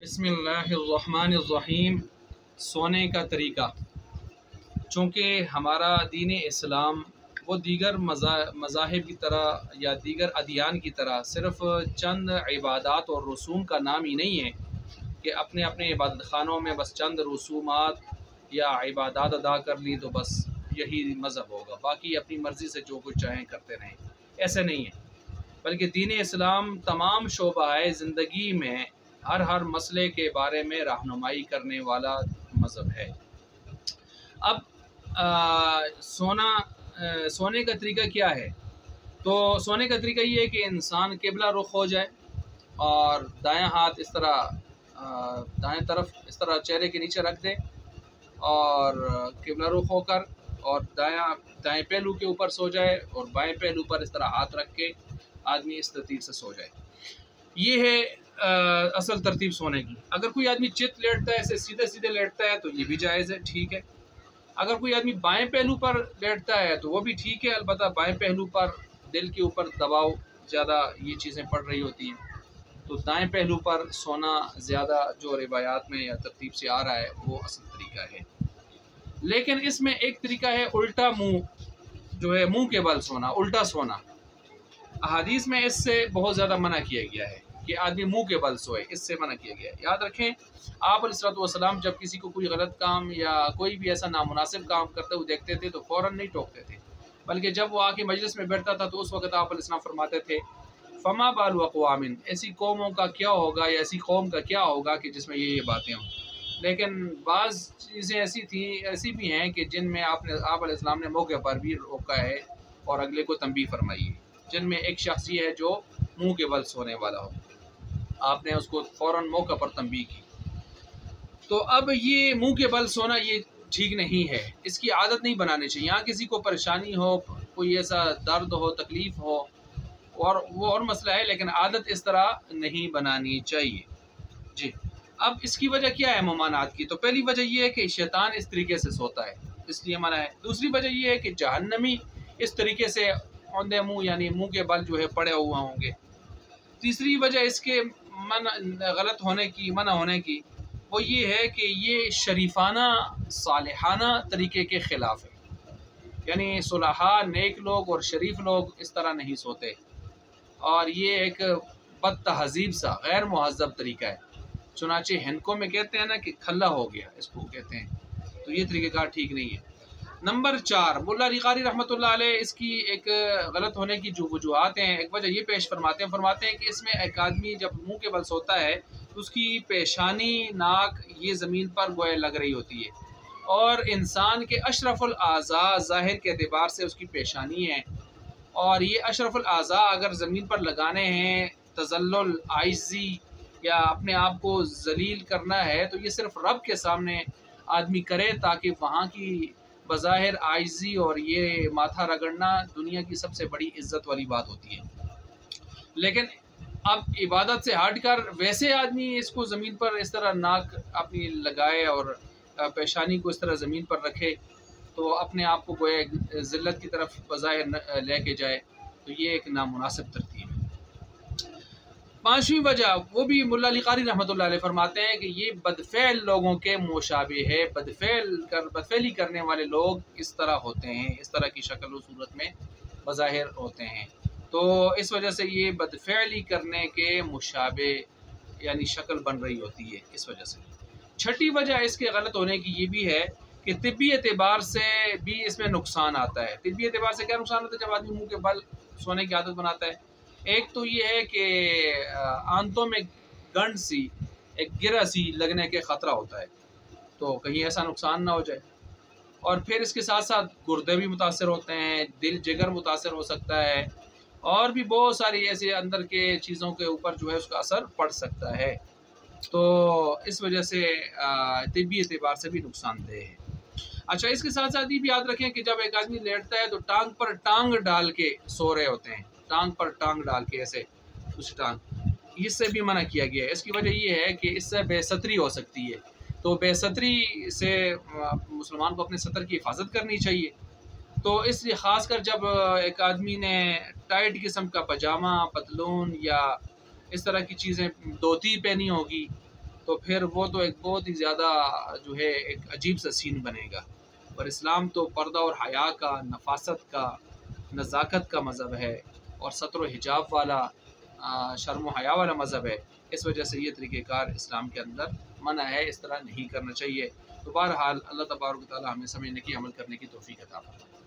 बिस्मिल्लाहिर्रहमानिर्रहीम। सोने का तरीक़ा, चूँकि हमारा दीन इस्लाम वो दीगर मज़ाहिब की तरह या दीगर अदियान की तरह सिर्फ़ चंद इबादत और रसूम का नाम ही नहीं है कि अपने अपने इबादत खानों में बस चंद रसूमात या इबादत अदा कर ली तो बस यही मज़हब होगा, बाकी अपनी मर्ज़ी से जो कुछ चाहें करते रहें। ऐसे नहीं है, बल्कि दीन इस्लाम तमाम शोबाए ज़िंदगी में हर मसले के बारे में रहनुमाई करने वाला मज़हब है। अब सोने का तरीका क्या है? तो सोने का तरीका ये है कि इंसान किबला रुख हो जाए और दायां हाथ इस तरह दाएं तरफ इस तरह चेहरे के नीचे रख दे और किबला रुख होकर और दाएं पहलू के ऊपर सो जाए और बाएं पहलू पर इस तरह हाथ रख के आदमी इस तरतीब से सो जाए। ये है असल तरतीब सोने की। अगर कोई आदमी चित लेटता है, ऐसे सीधे सीधे लेटता है तो ये भी जायज़ है, ठीक है। अगर कोई आदमी बाएं पहलू पर लेटता है तो वो भी ठीक है, अलबत्ता बाएं पहलू पर दिल के ऊपर दबाव ज़्यादा ये चीज़ें पड़ रही होती हैं, तो दाएं पहलू पर सोना ज़्यादा जो रिवायात में या तरतीब से आ रहा है वो असल तरीका है। लेकिन इसमें एक तरीका है उल्टा मुँह, जो है मुँह के बल सोना, उल्टा सोना। अहादीस में इससे बहुत ज़्यादा मना किया गया है कि आदमी मुंह के बल सोए, इससे मना किया गया है। याद रखें, आप अलैहिस्सलाम जब किसी को कोई गलत काम या कोई भी ऐसा नामुनासिब काम करते हुए देखते थे तो फ़ौरन नहीं टोकते थे, बल्कि जब वो आके मजलिस में बैठता था तो उस वक्त आप अलैहिस्सलाम फरमाते थे, फमा बालु अक़वामिन, ऐसी कौमों का क्या होगा या ऐसी कौम का क्या होगा कि जिसमें ये बातें हों। लेकिन बाज़ चीज़ें ऐसी भी हैं कि जिनमें आप अलैहिस्सलाम ने मौके पर भी रोका है और अगले को तंबीह फरमाई है, जिनमें एक शख्स ये है जो मुंह के बल सोने वाला हो, आपने उसको फ़ौरन मौके पर तंबीह की। तो अब ये मुंह के बल सोना ये ठीक नहीं है, इसकी आदत नहीं बनानी चाहिए। यहाँ किसी को परेशानी हो, कोई ऐसा दर्द हो, तकलीफ़ हो और वो और मसला है, लेकिन आदत इस तरह नहीं बनानी चाहिए जी। अब इसकी वजह क्या है ममानात की? तो पहली वजह ये है कि शैतान इस तरीके से सोता है, इसलिए मना है। दूसरी वजह ये है कि जहन्नमी इस तरीके से औंधे मुँह यानी मुँह के बल जो है पड़े हुए होंगे। तीसरी वजह इसके गलत होने की, मना होने की, वो ये है कि ये शरीफाना सालिहाना तरीके के ख़िलाफ़ है। यानी सुलहा, नेक लोग और शरीफ लोग इस तरह नहीं सोते, और ये एक बद तहज़ीब सा गैर मुहज़्ज़ब तरीका है। चुनाचे हिंदकों में कहते हैं ना कि खल्ला हो गया, इसको कहते हैं, तो ये तरीक़ेकार ठीक नहीं है। नंबर 4, मुल्ला अली क़ारी रहमतुल्लाह अलैह इसकी एक गलत होने की जो वजूहात हैं, एक वजह ये पेश फरमाते हैं कि इसमें एक आदमी जब मुंह के बल सोता है तो उसकी पेशानी, नाक ये ज़मीन पर गोया लग रही होती है, और इंसान के अशरफुल आज़ा ज़ाहिर के एतबार से उसकी पेशानी है, और ये अशरफुल आज़ा अगर ज़मीन पर लगाने हैं, तज़ल्लुल, आइज़ी या अपने आप को जलील करना है, तो ये सिर्फ़ रब के सामने आदमी करे, ताकि वहाँ की बज़ाहिर आइज़ी और ये माथा रगड़ना दुनिया की सबसे बड़ी इज़्ज़त वाली बात होती है। लेकिन अब इबादत से हटकर वैसे आदमी इसको ज़मीन पर इस तरह नाक अपनी लगाए और पेशानी को इस तरह ज़मीन पर रखे, तो अपने आप को गोया ज़िल्लत की तरफ बज़ाहिर लेके जाए, तो ये एक नामुनासिब तरतीब है। 5वीं वजह, वो भी मुल्ला अली क़ारी रहमतुल्लाह अलैह फरमाते हैं कि ये बदफ़ेल लोगों के मुशाबे है। बदफ़ेली करने वाले लोग इस तरह होते हैं, इस तरह की शक्ल और सूरत में बज़ाहिर होते हैं, तो इस वजह से ये बदफ़ेली करने के मुशाबे यानी शक्ल बन रही होती है, इस वजह से। 6ठी वजह इसके गलत होने की ये भी है कि तिब्बी एतबार से भी इसमें नुकसान आता है। तिब्बी एतबार से क्या नुकसान होता है जब आदमी मुँह के बल सोने की आदत बनाता है? एक तो ये है कि आंतों में गंढ सी, एक गिरा सी लगने के ख़तरा होता है, तो कहीं ऐसा नुकसान ना हो जाए। और फिर इसके साथ साथ गुर्दे भी मुतासर होते हैं, दिल जिगर मुतासर हो सकता है, और भी बहुत सारी ऐसे अंदर के चीज़ों के ऊपर जो है उसका असर पड़ सकता है, तो इस वजह से तिब्बी एतबार से भी नुकसानदेह है। अच्छा, इसके साथ साथ ये भी याद रखें कि जब एक आदमी लेटता है तो टांग पर टांग डाल के सो रहे होते हैं, टांग पर टांग डाल के ऐसे उस टांग, इससे भी मना किया गया है। इसकी वजह ये है कि इससे बेसतरी हो सकती है, तो बेसतरी से मुसलमान को अपने सतर की हिफाजत करनी चाहिए। तो इसलिए ख़ासकर जब एक आदमी ने टाइट किस्म का पजामा, पतलून या इस तरह की चीज़ें, धोती पहनी होगी, تو پھر وہ تو ایک بہت ہی زیادہ جو ہے ایک عجیب سا سین بنے گا. اور اسلام تو پردہ اور حیا کا، نفاست کا، نزاکت کا مذہب ہے، اور ستر و حجاب والا، شرم و حیا والا مذہب ہے. اس وجہ سے یہ طریقہ کار اسلام کے اندر منع ہے، اس طرح نہیں کرنا چاہیے. تو بہرحال اللہ تبارک و تعالی ہمیں سمجھنے کی، عمل کرنے کی توفیق عطا فرمائے.